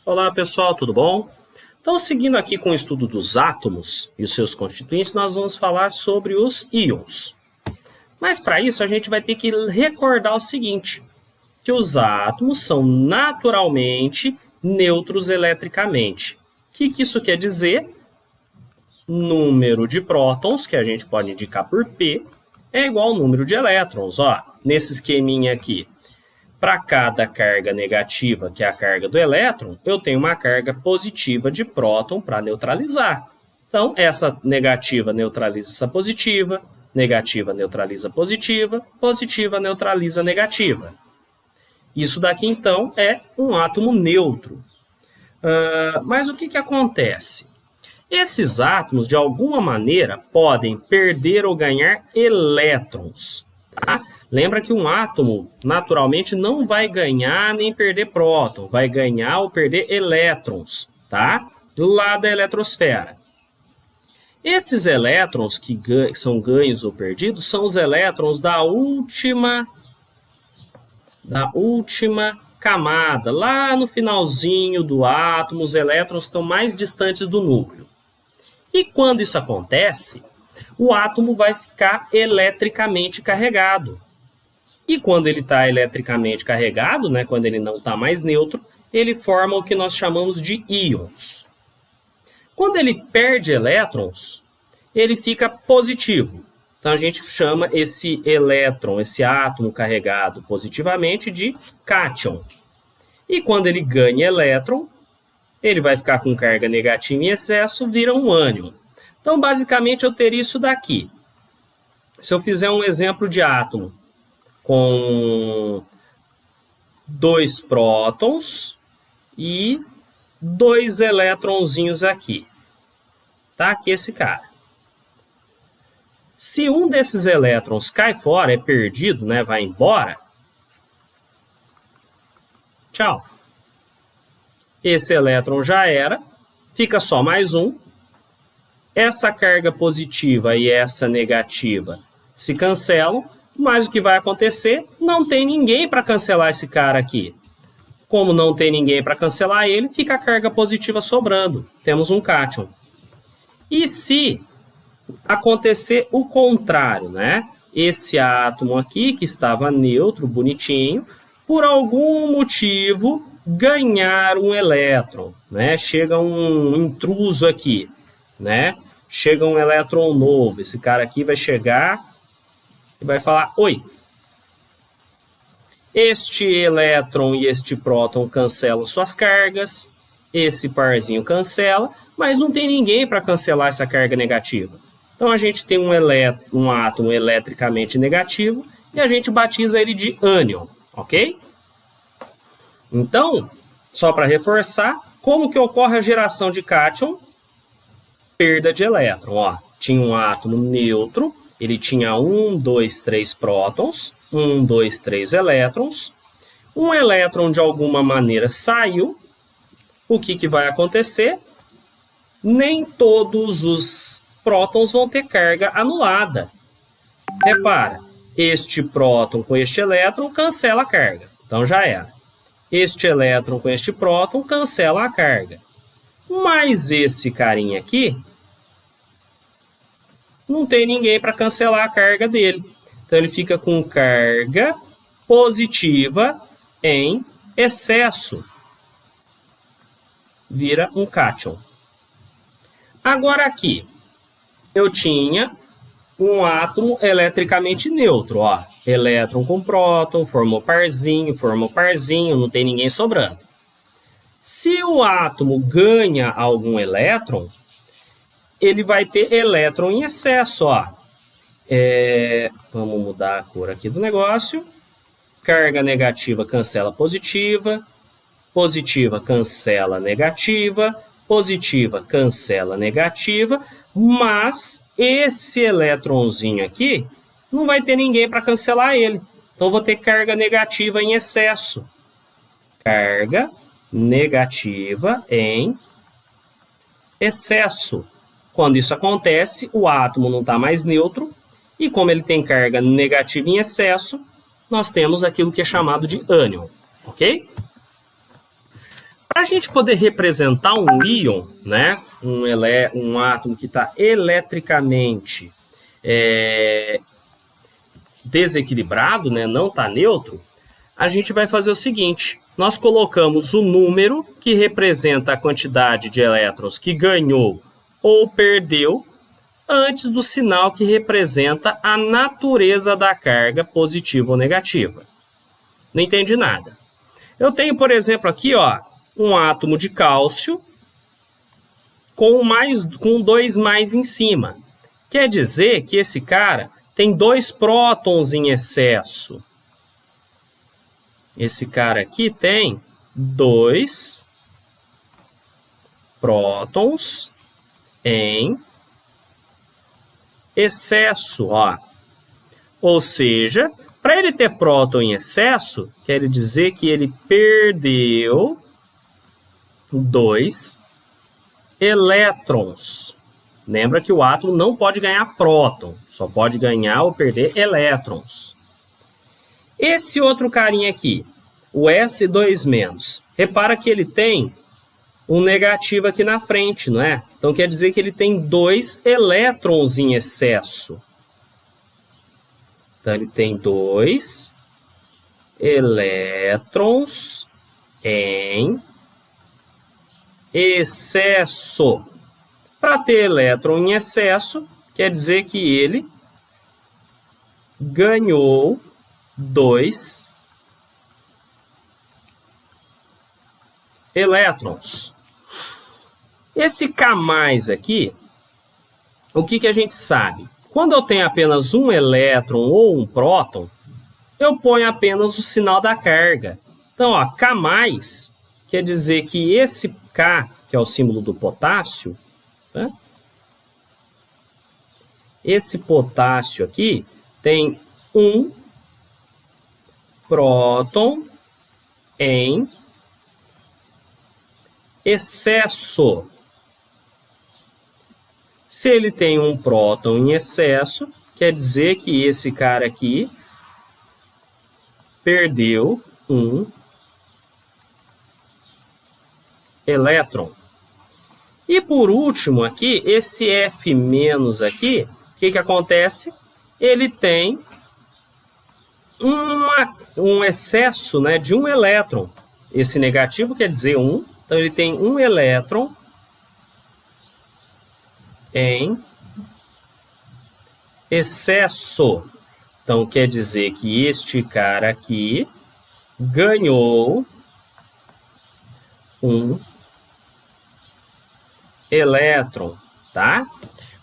Olá pessoal, tudo bom? Então, seguindo aqui com o estudo dos átomos e os seus constituintes, nós vamos falar sobre os íons. Mas para isso a gente vai ter que recordar o seguinte, que os átomos são naturalmente neutros eletricamente. O que isso quer dizer? Número de prótons, que a gente pode indicar por P, é igual ao número de elétrons. Ó, nesse esqueminha aqui, para cada carga negativa, que é a carga do elétron, eu tenho uma carga positiva de próton para neutralizar. Então, essa negativa neutraliza essa positiva, negativa neutraliza positiva, positiva neutraliza negativa. Isso daqui, então, é um átomo neutro. Mas o que acontece? Esses átomos, de alguma maneira, podem perder ou ganhar elétrons. Tá? Lembra que um átomo, naturalmente, não vai ganhar nem perder próton, vai ganhar ou perder elétrons, tá? Lá da eletrosfera. Esses elétrons que são ganhos ou perdidos são os elétrons da última camada. Lá no finalzinho do átomo, os elétrons estão mais distantes do núcleo. E quando isso acontece, o átomo vai ficar eletricamente carregado. E quando ele está eletricamente carregado, né, quando ele não está mais neutro, ele forma o que nós chamamos de íons. Quando ele perde elétrons, ele fica positivo. Então a gente chama esse elétron, esse átomo carregado positivamente, de cátion. E quando ele ganha elétron, ele vai ficar com carga negativa em excesso, vira um ânion. Então, basicamente, eu teria isso daqui. Se eu fizer um exemplo de átomo com 2 prótons e 2 elétronzinhos aqui. Tá? Aqui esse cara. Se um desses elétrons cai fora, é perdido, né? Vai embora. Tchau. Esse elétron já era, fica só mais um. Essa carga positiva e essa negativa se cancelam, mas o que vai acontecer? Não tem ninguém para cancelar esse cara aqui. Como não tem ninguém para cancelar ele, fica a carga positiva sobrando. Temos um cátion. E se acontecer o contrário, né? Esse átomo aqui, que estava neutro, bonitinho, por algum motivo ganhar um elétron, né? Chega um intruso aqui, né? Chega um elétron novo, esse cara aqui vai chegar e vai falar, oi, este elétron e este próton cancelam suas cargas, esse parzinho cancela, mas não tem ninguém para cancelar essa carga negativa. Então a gente tem um átomo eletricamente negativo e a gente batiza ele de ânion, ok? Então, só para reforçar, como que ocorre a geração de cátion? Perda de elétron. Ó, tinha um átomo neutro, ele tinha 1, 2, 3 prótons, 1, 2, 3 elétrons. Um elétron, de alguma maneira, saiu. O que vai acontecer? Nem todos os prótons vão ter carga anulada. Repara, este próton com este elétron cancela a carga. Então já era. Este elétron com este próton cancela a carga. Mas esse carinha aqui, não tem ninguém para cancelar a carga dele. Então ele fica com carga positiva em excesso. Vira um cátion. Agora aqui, eu tinha um átomo eletricamente neutro, ó. Elétron com próton, formou parzinho, não tem ninguém sobrando. Se o átomo ganha algum elétron, ele vai ter elétron em excesso, ó. Vamos mudar a cor aqui do negócio. Carga negativa cancela positiva, positiva cancela negativa, positiva cancela negativa, mas esse elétronzinho aqui não vai ter ninguém para cancelar ele. Então, vou ter carga negativa em excesso. Carga negativa em excesso. Quando isso acontece, o átomo não está mais neutro, e como ele tem carga negativa em excesso, nós temos aquilo que é chamado de ânion, ok? Para a gente poder representar um íon, né, um átomo que está eletricamente desequilibrado, né, não está neutro, a gente vai fazer o seguinte: nós colocamos o número que representa a quantidade de elétrons que ganhou ou perdeu antes do sinal que representa a natureza da carga positiva ou negativa. Não entendi nada. Eu tenho, por exemplo, aqui, ó, um átomo de cálcio com 2 mais em cima. Quer dizer que esse cara tem 2 prótons em excesso. Esse cara aqui tem 2 prótons em excesso, ó. Ou seja, para ele ter próton em excesso, quer dizer que ele perdeu 2 elétrons. Lembra que o átomo não pode ganhar próton, só pode ganhar ou perder elétrons. Esse outro carinha aqui, o S2-, repara que ele tem um negativo aqui na frente, não é? Então quer dizer que ele tem 2 elétrons em excesso. Então ele tem 2 elétrons em excesso. Para ter elétron em excesso, quer dizer que ele ganhou 2 elétrons. Esse K+ aqui, o que a gente sabe? Quando eu tenho apenas um elétron ou um próton, eu ponho apenas o sinal da carga. Então, ó, K+, quer dizer que esse K, que é o símbolo do potássio, né? Esse potássio aqui tem um próton em excesso. Se ele tem um próton em excesso, quer dizer que esse cara aqui perdeu um elétron. E por último aqui, esse F- aqui, o que acontece? Ele tem um excesso, né, de um elétron. Esse negativo quer dizer 1, então ele tem um elétron em excesso. Então quer dizer que este cara aqui ganhou um elétron, tá?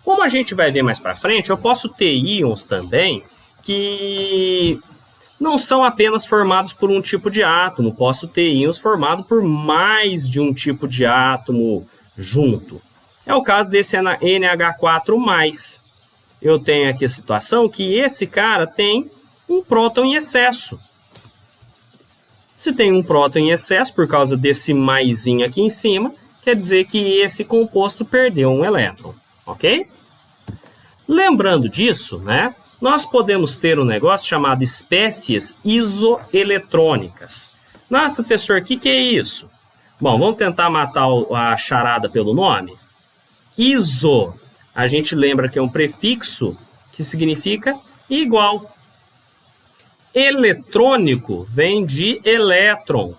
Como a gente vai ver mais para frente, eu posso ter íons também que não são apenas formados por um tipo de átomo, posso ter íons formados por mais de um tipo de átomo junto. É o caso desse NH4+. Eu tenho aqui a situação que esse cara tem um próton em excesso. Se tem um próton em excesso, por causa desse maisinho aqui em cima, quer dizer que esse composto perdeu um elétron, ok? Lembrando disso, né, nós podemos ter um negócio chamado espécies isoeletrônicas. Nossa, professor, o que é isso? Bom, vamos tentar matar a charada pelo nome? Iso, a gente lembra que é um prefixo que significa igual. Eletrônico vem de elétron.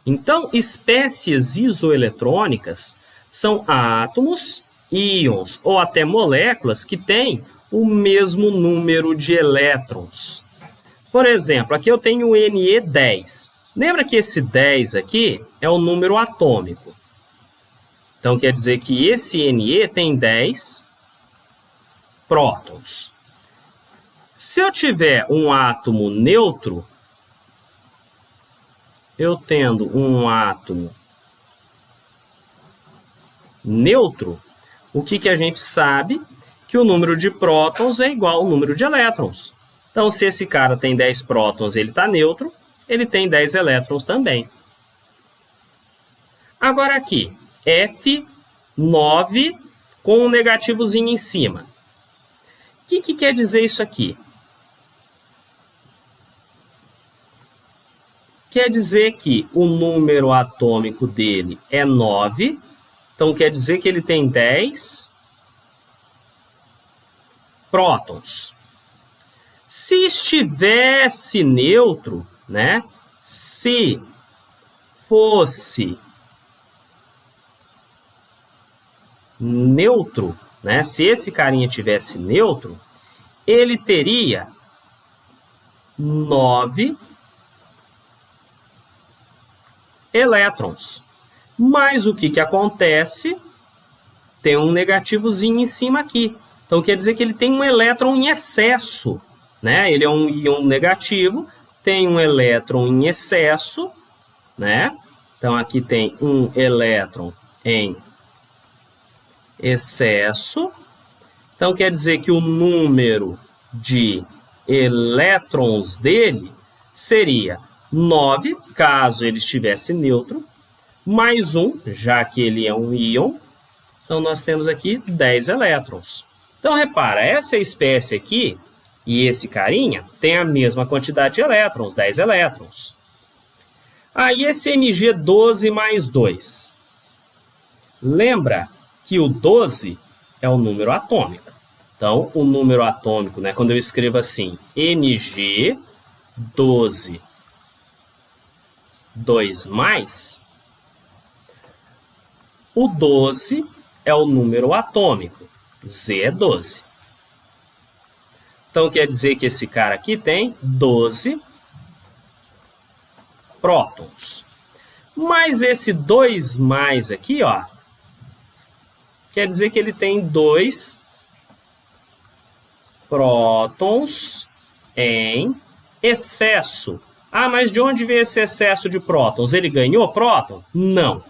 Então, espécies isoeletrônicas são átomos, íons ou até moléculas que têm o mesmo número de elétrons. Por exemplo, aqui eu tenho o Ne10. Lembra que esse 10 aqui é o número atômico. Então, quer dizer que esse Ne tem 10 prótons. Se eu tiver um átomo neutro, eu tendo um átomo neutro, o que a gente sabe? Que o número de prótons é igual ao número de elétrons. Então, se esse cara tem 10 prótons, ele está neutro, ele tem 10 elétrons também. Agora aqui, F9 com um negativozinho em cima. O que quer dizer isso aqui? quer dizer que o número atômico dele é 9, então quer dizer que ele tem 10 prótons. Se estivesse neutro, né? Se fosse neutro, né? Se esse carinha tivesse neutro, ele teria 9 elétrons. Mas o que acontece? Tem um negativozinho em cima aqui. Então, quer dizer que ele tem um elétron em excesso, né? Ele é um íon negativo, tem um elétron em excesso, né? Então, aqui tem um elétron em excesso. Então, quer dizer que o número de elétrons dele seria 9, caso ele estivesse neutro, mais 1, já que ele é um íon. Então, nós temos aqui 10 elétrons. Então, repara, essa espécie aqui e esse carinha tem a mesma quantidade de elétrons, 10 elétrons. Aí, esse Mg12 mais 2. Lembra que o 12 é o número atômico. Então, o número atômico, né, quando eu escrevo assim, Mg12 2 mais, o 12 é o número atômico, Z é 12. Então, quer dizer que esse cara aqui tem 12 prótons. Mas esse 2 mais aqui, ó, quer dizer que ele tem 2 prótons em excesso. Ah, mas de onde veio esse excesso de prótons? Ele ganhou próton? Não.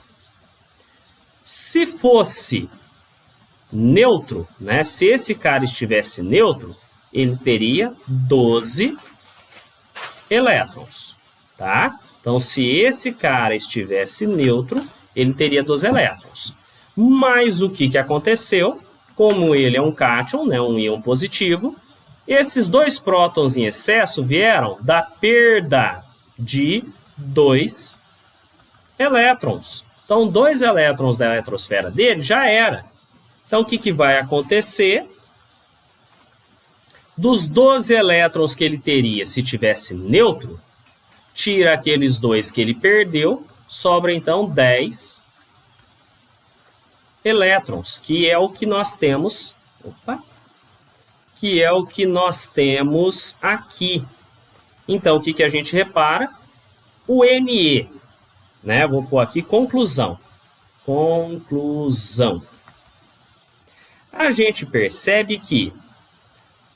Se fosse neutro, né? Se esse cara estivesse neutro, ele teria 12 elétrons, tá? Então, se esse cara estivesse neutro, ele teria 12 elétrons. Mas o que aconteceu? Como ele é um cátion, né, um íon positivo, esses 2 prótons em excesso vieram da perda de 2 elétrons. Então, 2 elétrons da eletrosfera dele já era. Então, o que vai acontecer? Dos 12 elétrons que ele teria se tivesse neutro, tira aqueles 2 que ele perdeu, sobra então 10 elétrons, que é o que nós temos, que é o que nós temos aqui. Então, o que a gente repara? O Ne, né? Vou pôr aqui conclusão. Conclusão. A gente percebe que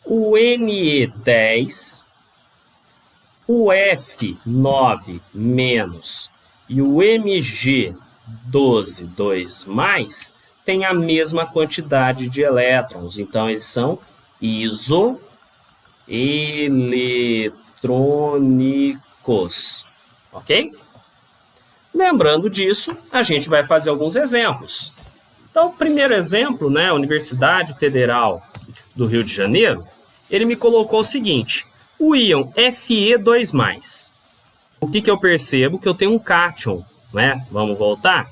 o Ne10, o F9- e o Mg12 2+, têm a mesma quantidade de elétrons. Então, eles são isoeletrônicos. Ok? Lembrando disso, a gente vai fazer alguns exemplos. Então, o primeiro exemplo, né, a Universidade Federal do Rio de Janeiro, ele me colocou o seguinte: o íon Fe2+. O que eu percebo? Que eu tenho um cátion, né? Vamos voltar?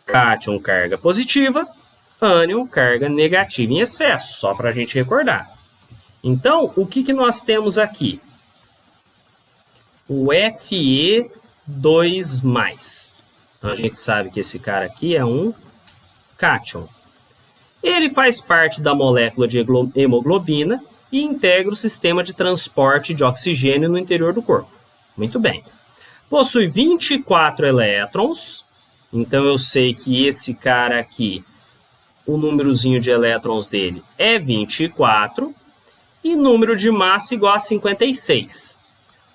Cátion, carga positiva, ânion, carga negativa em excesso, só para a gente recordar. Então, o que nós temos aqui? O Fe2+. Então, a gente sabe que esse cara aqui é um cátion. Ele faz parte da molécula de hemoglobina e integra o sistema de transporte de oxigênio no interior do corpo. Muito bem. Possui 24 elétrons, então eu sei que esse cara aqui, o númerozinho de elétrons dele é 24, e número de massa igual a 56.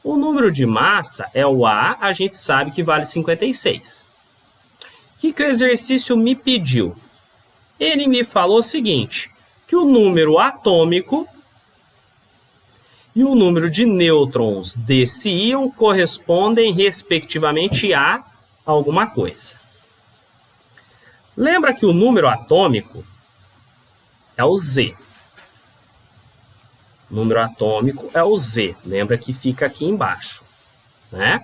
O número de massa é o A gente sabe que vale 56. O que o exercício me pediu? Ele me falou o seguinte, que o número atômico e o número de nêutrons desse íon correspondem, respectivamente, a alguma coisa. Lembra que o número atômico é o Z. O número atômico é o Z. Lembra que fica aqui embaixo. né?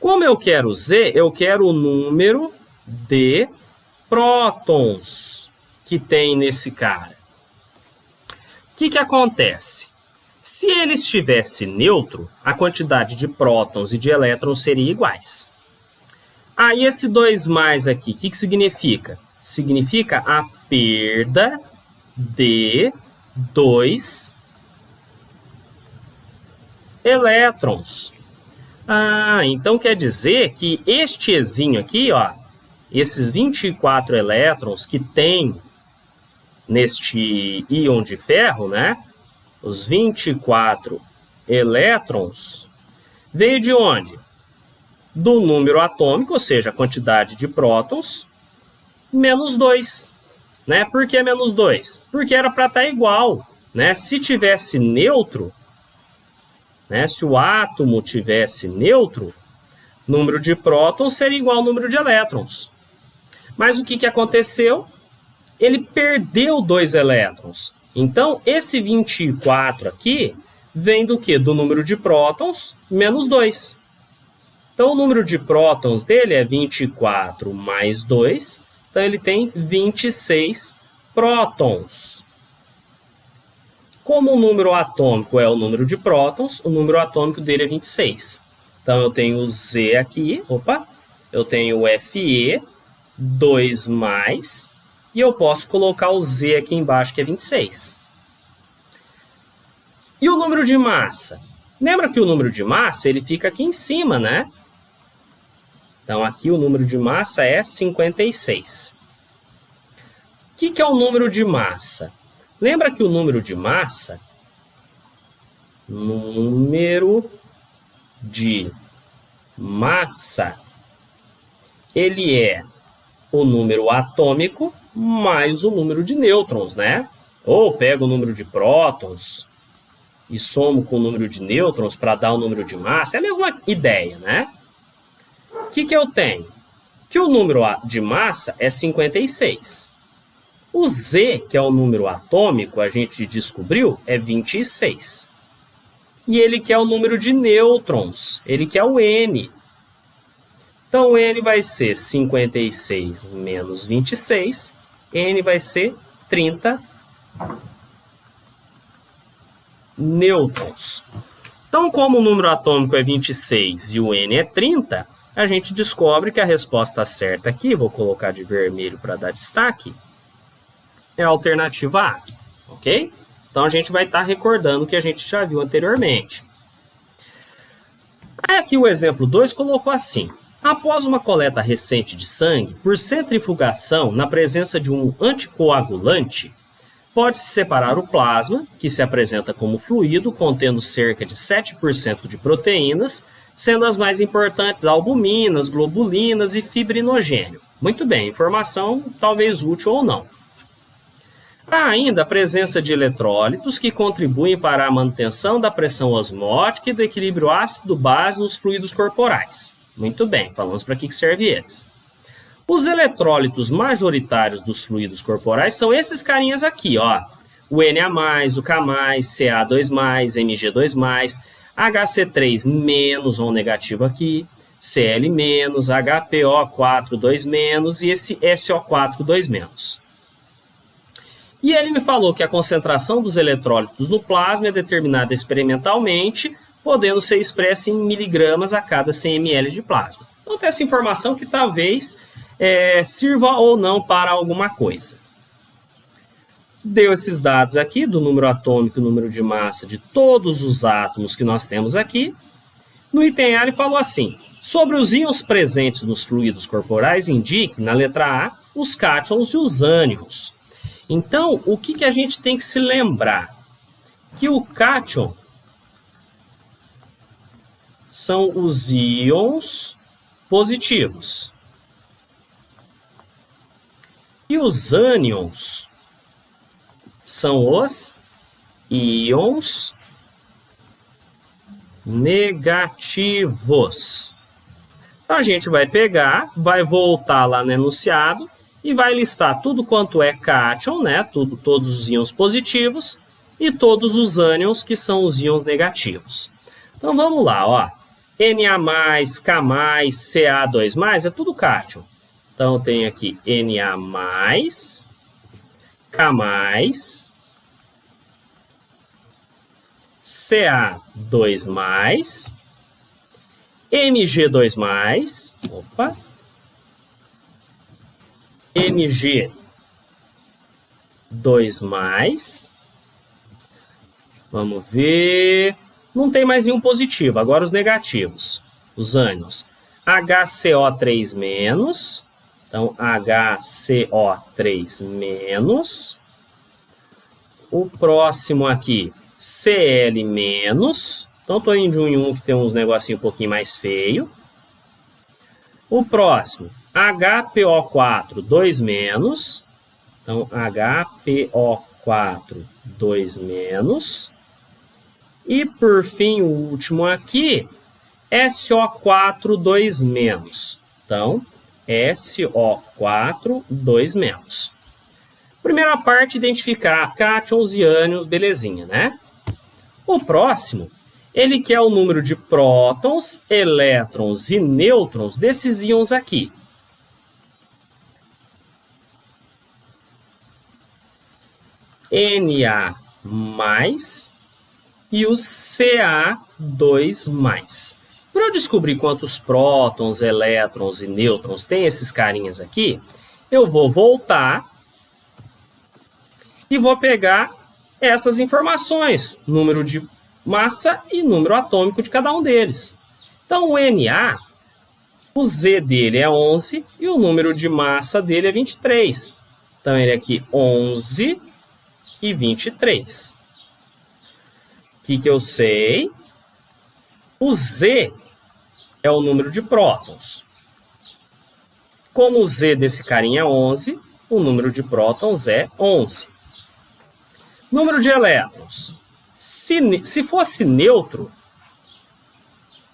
Como eu quero Z, eu quero o número de prótons que tem nesse cara. O que acontece? Se ele estivesse neutro, a quantidade de prótons e de elétrons seria iguais. Aí esse 2+ aqui, o que significa? Significa a perda de 2 elétrons. Então quer dizer que este Ezinho aqui, ó, esses 24 elétrons que tem neste íon de ferro, né? Os 24 elétrons veio de onde? Do número atômico, ou seja, a quantidade de prótons, menos 2. Né? Por que menos 2? Porque era para estar igual. Né? Se tivesse neutro, né? Se o átomo tivesse neutro, número de prótons seria igual ao número de elétrons. Mas o que aconteceu? Ele perdeu 2 elétrons. Então, esse 24 aqui vem do quê? Do número de prótons menos 2. Então, o número de prótons dele é 24 mais 2. Então, ele tem 26 prótons. Como o número atômico é o número de prótons, o número atômico dele é 26. Então, eu tenho o Z aqui. Eu tenho o Fe, 2+, e eu posso colocar o Z aqui embaixo, que é 26. E o número de massa? Lembra que o número de massa ele fica aqui em cima, né? Então, aqui o número de massa é 56. O que é o número de massa? Lembra que o número de massa, ele é o número atômico mais o número de nêutrons, né? Ou pego o número de prótons e somo com o número de nêutrons para dar o número de massa. É a mesma ideia, né? O que eu tenho? Que o número de massa é 56. O Z, que é o número atômico, a gente descobriu, é 26. E ele quer o número de nêutrons, ele quer o N. Então, o N vai ser 56 menos 26, N vai ser 30 nêutrons. Então, como o número atômico é 26 e o N é 30, a gente descobre que a resposta certa aqui, vou colocar de vermelho para dar destaque, é a alternativa A, ok? Então, a gente vai estar recordando o que a gente já viu anteriormente. Aqui o exemplo 2 colocou assim. Após uma coleta recente de sangue, por centrifugação na presença de um anticoagulante, pode-se separar o plasma, que se apresenta como fluido contendo cerca de 7% de proteínas, sendo as mais importantes albuminas, globulinas e fibrinogênio. Muito bem, informação talvez útil ou não. Há ainda a presença de eletrólitos que contribuem para a manutenção da pressão osmótica e do equilíbrio ácido-base nos fluidos corporais. Muito bem, falamos para que servem eles. Os eletrólitos majoritários dos fluidos corporais são esses carinhas aqui, ó. O Na+, o K+, Ca2+, Mg2+, Hc3- ou negativo aqui, Cl-, HPO4 2- e esse SO4 2-. E ele me falou que a concentração dos eletrólitos no plasma é determinada experimentalmente, podendo ser expressa em miligramas a cada 100 ml de plasma. Então, tem essa informação que talvez sirva ou não para alguma coisa. Deu esses dados aqui do número atômico e número de massa de todos os átomos que nós temos aqui. No item A, ele falou assim: sobre os íons presentes nos fluidos corporais, indique, na letra A, os cátions e os ânions. Então, o que a gente tem que se lembrar? Que o cátion são os íons positivos. E os ânions são os íons negativos. Então, a gente vai pegar, vai voltar lá no enunciado e vai listar tudo quanto é cátion, né? Todos os íons positivos, e todos os ânions, que são os íons negativos. Então, vamos lá, ó. Na+, K+, Ca2+, é tudo cátion. Então, tem aqui Na+, K+, Ca2+, Mg2+, opa, Mg2+, vamos ver, não tem mais nenhum positivo, agora os negativos, os ânions. HCO3-, então HCO3-, o próximo aqui, Cl-, então estou indo de um em um que tem uns negocinho um pouquinho mais feio. O próximo, HPO4, 2-, então HPO4, 2-. E por fim, o último aqui, SO4, 2-. Então, SO4, 2-. Primeira parte, identificar cátions e ânions, belezinha, né? O próximo, ele quer o número de prótons, elétrons e nêutrons desses íons aqui. Na+, e o Ca2+. Para eu descobrir quantos prótons, elétrons e nêutrons tem esses carinhas aqui, eu vou voltar e vou pegar essas informações, número de massa e número atômico de cada um deles. Então, o Na, o Z dele é 11 e o número de massa dele é 23. Então, ele é aqui 11 e 23. O que eu sei? O Z é o número de prótons. Como o Z desse carinha é 11, o número de prótons é 11. Número de elétrons. Se fosse neutro,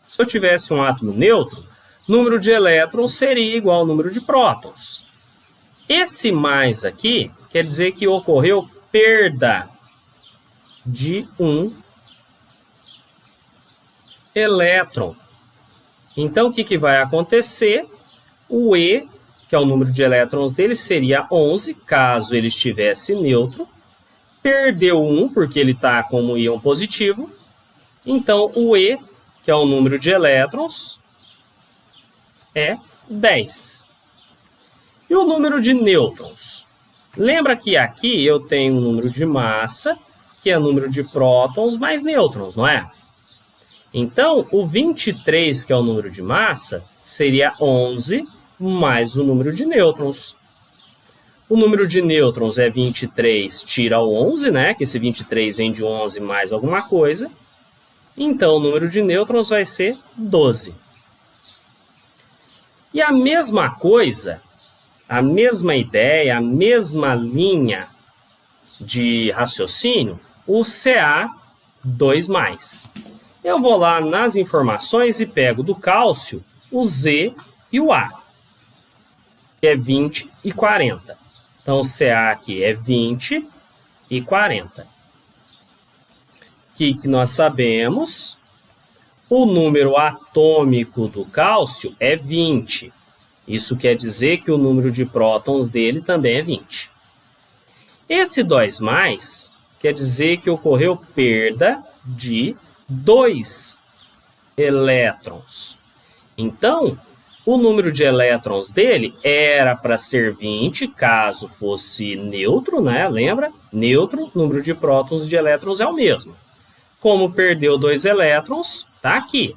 se eu tivesse um átomo neutro, número de elétrons seria igual ao número de prótons. Esse mais aqui quer dizer que ocorreu perda de um elétron. Então, o que vai acontecer? O E, que é o número de elétrons dele, seria 11, caso ele estivesse neutro. Perdeu 1, porque ele está como íon positivo. Então, o E, que é o número de elétrons, é 10. E o número de nêutrons? Lembra que aqui eu tenho um número de massa, que é o número de prótons mais nêutrons, não é? Então, o 23, que é o número de massa, seria 11 mais o número de nêutrons. O número de nêutrons é 23, tira o 11, né? Que esse 23 vem de 11 mais alguma coisa. Então, o número de nêutrons vai ser 12. E a mesma coisa, a mesma ideia, a mesma linha de raciocínio, o Ca2+. Eu vou lá nas informações e pego do cálcio o Z e o A, que é 20 e 40. Então, o Ca aqui é 20 e 40. O que nós sabemos? O número atômico do cálcio é 20. Isso quer dizer que o número de prótons dele também é 20. Esse 2+, quer dizer que ocorreu perda de 2 elétrons. Então, o número de elétrons dele era para ser 20, caso fosse neutro, né? Lembra? Neutro, número de prótons e de elétrons é o mesmo. Como perdeu 2 elétrons, está aqui.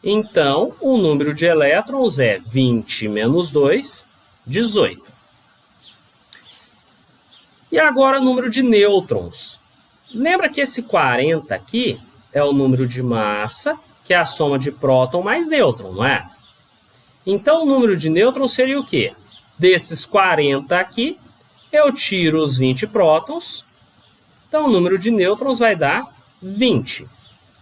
Então, o número de elétrons é 20 menos 2, 18. E agora o número de nêutrons. Lembra que esse 40 aqui é o número de massa, que é a soma de próton mais nêutron, não é? Então, o número de nêutrons seria o quê? Desses 40 aqui, eu tiro os 20 prótons. Então, o número de nêutrons vai dar 20.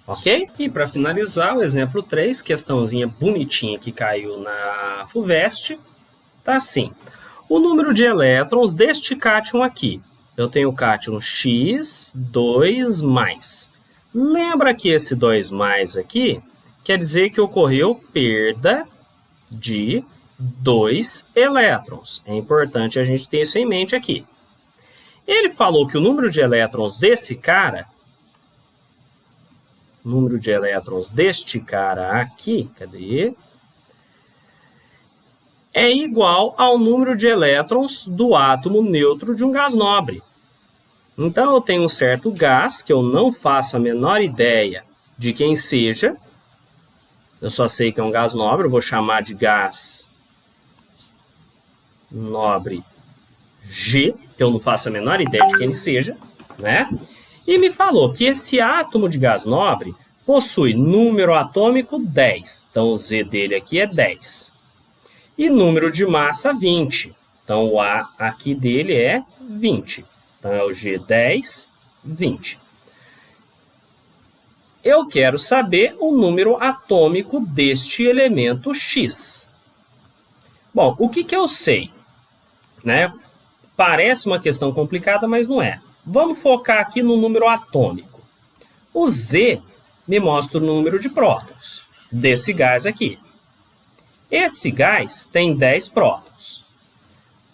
Ok? E para finalizar, o exemplo 3, questãozinha bonitinha que caiu na FUVEST, tá assim. O número de elétrons deste cátion aqui. Eu tenho o cátion X2+. Lembra que esse 2 mais aqui quer dizer que ocorreu perda de 2 elétrons. É importante a gente ter isso em mente aqui. Ele falou que o número de elétrons desse cara, número de elétrons deste cara aqui, cadê? É igual ao número de elétrons do átomo neutro de um gás nobre. Então, eu tenho um certo gás que eu não faço a menor ideia de quem seja. Eu só sei que é um gás nobre, eu vou chamar de gás nobre G, que eu não faço a menor ideia de quem ele seja, né? E me falou que esse átomo de gás nobre possui número atômico 10. Então, o Z dele aqui é 10. E número de massa 20. Então, o A aqui dele é 20. Então, é o G10, 20. Eu quero saber o número atômico deste elemento X. Bom, o que eu sei? Né? Parece uma questão complicada, mas não é. Vamos focar aqui no número atômico. O Z me mostra o número de prótons desse gás aqui. Esse gás tem 10 prótons.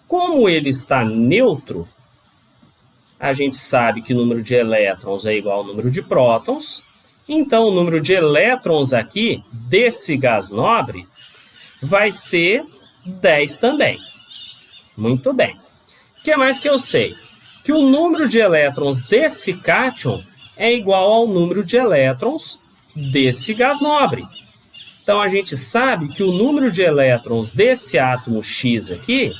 Como ele está neutro, a gente sabe que o número de elétrons é igual ao número de prótons. Então, o número de elétrons aqui, desse gás nobre, vai ser 10 também. Muito bem. O que mais que eu sei? Que o número de elétrons desse cátion é igual ao número de elétrons desse gás nobre. Então, a gente sabe que o número de elétrons desse átomo X aqui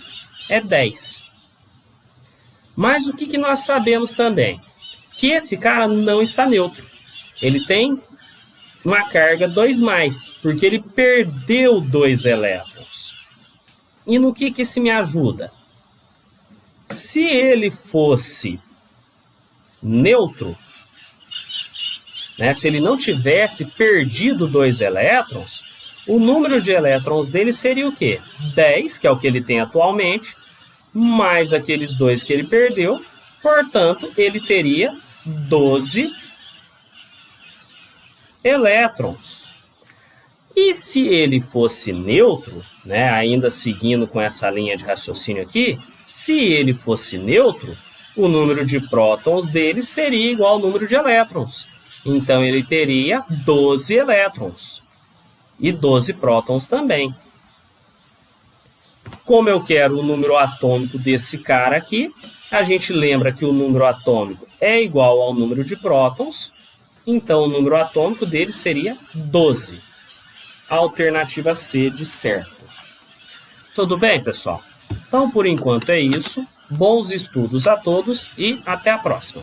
é 10. Mas o que nós sabemos também? Que esse cara não está neutro. Ele tem uma carga 2+, porque ele perdeu 2 elétrons. E no que isso me ajuda? Se ele fosse neutro, né, se ele não tivesse perdido 2 elétrons, o número de elétrons dele seria o quê? 10, que é o que ele tem atualmente, mais aqueles 2 que ele perdeu, portanto, ele teria 12 elétrons. E se ele fosse neutro, né, ainda seguindo com essa linha de raciocínio aqui, se ele fosse neutro, o número de prótons dele seria igual ao número de elétrons. Então, ele teria 12 elétrons e 12 prótons também. Como eu quero o número atômico desse cara aqui, a gente lembra que o número atômico é igual ao número de prótons, então o número atômico dele seria 12. Alternativa C de certo. Tudo bem, pessoal? Então, por enquanto é isso. Bons estudos a todos e até a próxima.